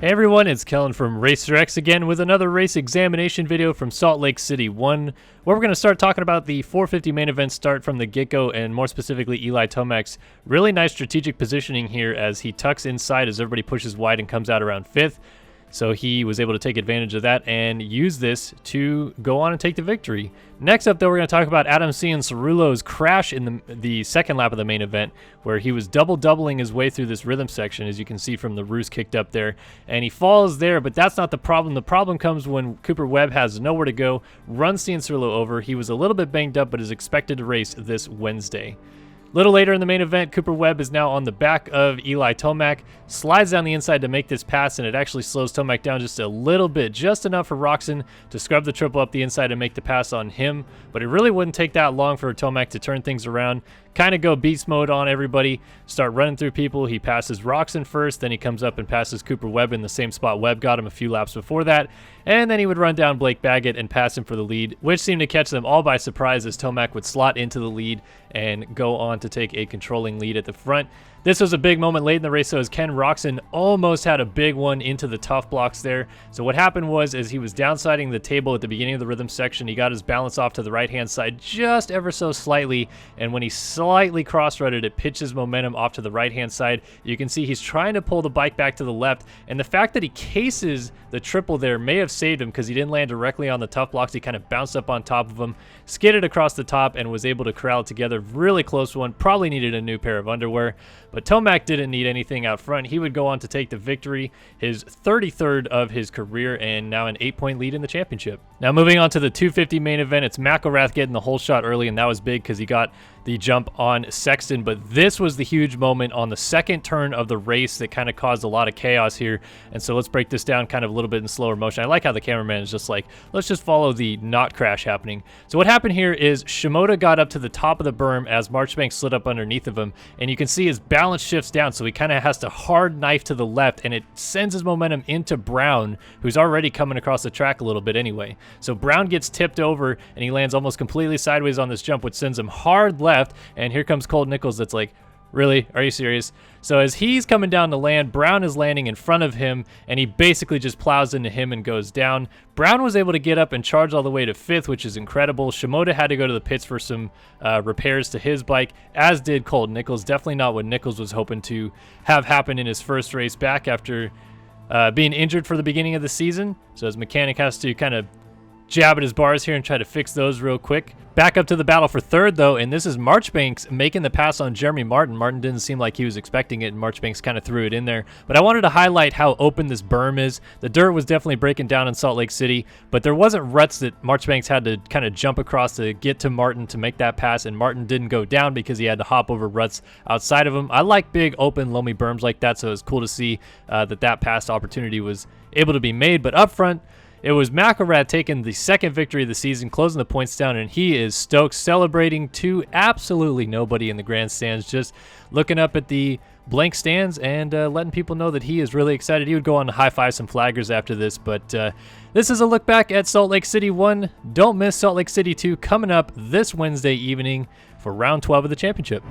Hey everyone, it's Kellen from RacerX again with another race examination video from Salt Lake City 1, where we're going to start talking about the 450 main event start from the get-go, and more specifically Eli Tomac's really nice strategic positioning here as he tucks inside as everybody pushes wide and comes out around 5th. So he was able to take advantage of that and use this to go on and take the victory. Next up, though, we're going to talk about Cianciarulo's crash in the second lap of the main event, where he was doubling his way through this rhythm section, as you can see from the roost kicked up there. And he falls there, but that's not the problem. The problem comes when Cooper Webb has nowhere to go, runs Cianciarulo over. He was a little bit banged up, but is expected to race this Wednesday. A little later in the main event, Cooper Webb is now on the back of Eli Tomac, slides down the inside to make this pass, and it actually slows Tomac down just a little bit, just enough for Roczen to scrub the triple up the inside and make the pass on him. But it really wouldn't take that long for Tomac to turn things around, kind of go beast mode on everybody, start running through people. He passes Roczen first, then he comes up and passes Cooper Webb in the same spot Webb got him a few laps before that, and then he would run down Blake Baggett and pass him for the lead, which seemed to catch them all by surprise as Tomac would slot into the lead and go on to take a controlling lead at the front. This was a big moment late in the race, so as Ken Roczen almost had a big one into the tough blocks there. So what happened was, as he was downsiding the table at the beginning of the rhythm section, he got his balance off to the right-hand side just ever so slightly, and when he slightly cross-rutted, it pitched his momentum off to the right-hand side. You can see he's trying to pull the bike back to the left, and the fact that he cases the triple there may have saved him because he didn't land directly on the tough blocks. He kind of bounced up on top of them, skidded across the top, and was able to corral it together. Really close one. Probably needed a new pair of underwear. But Tomac didn't need anything out front. He would go on to take the victory, his 33rd of his career, and now an 8-point lead in the championship. Now moving on to the 250 main event, it's McElrath getting the whole shot early, and that was big because he got the jump on Sexton. But this was the huge moment on the second turn of the race that kind of caused a lot of chaos here. And so let's break this down kind of a little bit in slower motion. I like how the cameraman is just like, let's just follow the not crash happening. So what happened here is Shimoda got up to the top of the berm as Marchbank slid up underneath of him, and you can see his balance shifts down, so he kind of has to hard knife to the left, and it sends his momentum into Brown, who's already coming across the track a little bit anyway. So Brown gets tipped over, and he lands almost completely sideways on this jump, which sends him hard left, and here comes Colt Nichols that's like, really? Are you serious? So as he's coming down to land, Brown is landing in front of him, and he basically just plows into him and goes down. Brown was able to get up and charge all the way to 5th, which is incredible. Shimoda had to go to the pits for some repairs to his bike, as did Colt Nichols. Definitely not what Nichols was hoping to have happen in his first race back after being injured for the beginning of the season. So his mechanic has to kind of jab at his bars here and try to fix those real quick. Back up to the battle for 3rd, though, and this is Marchbanks making the pass on Jeremy Martin. Martin didn't seem like he was expecting it, and Marchbanks kind of threw it in there. But I wanted to highlight how open this berm is. The dirt was definitely breaking down in Salt Lake City, but there wasn't ruts that Marchbanks had to kind of jump across to get to Martin to make that pass, and Martin didn't go down because he had to hop over ruts outside of him. I like big, open, loamy berms like that, so it was cool to see that pass opportunity was able to be made. But up front, it was McElrath taking the second victory of the season, closing the points down, and he is stoked, celebrating to absolutely nobody in the grandstands, just looking up at the blank stands and letting people know that he is really excited. He would go on to high-five some flaggers after this, but this is a look back at Salt Lake City 1. Don't miss Salt Lake City 2 coming up this Wednesday evening for round 12 of the championship.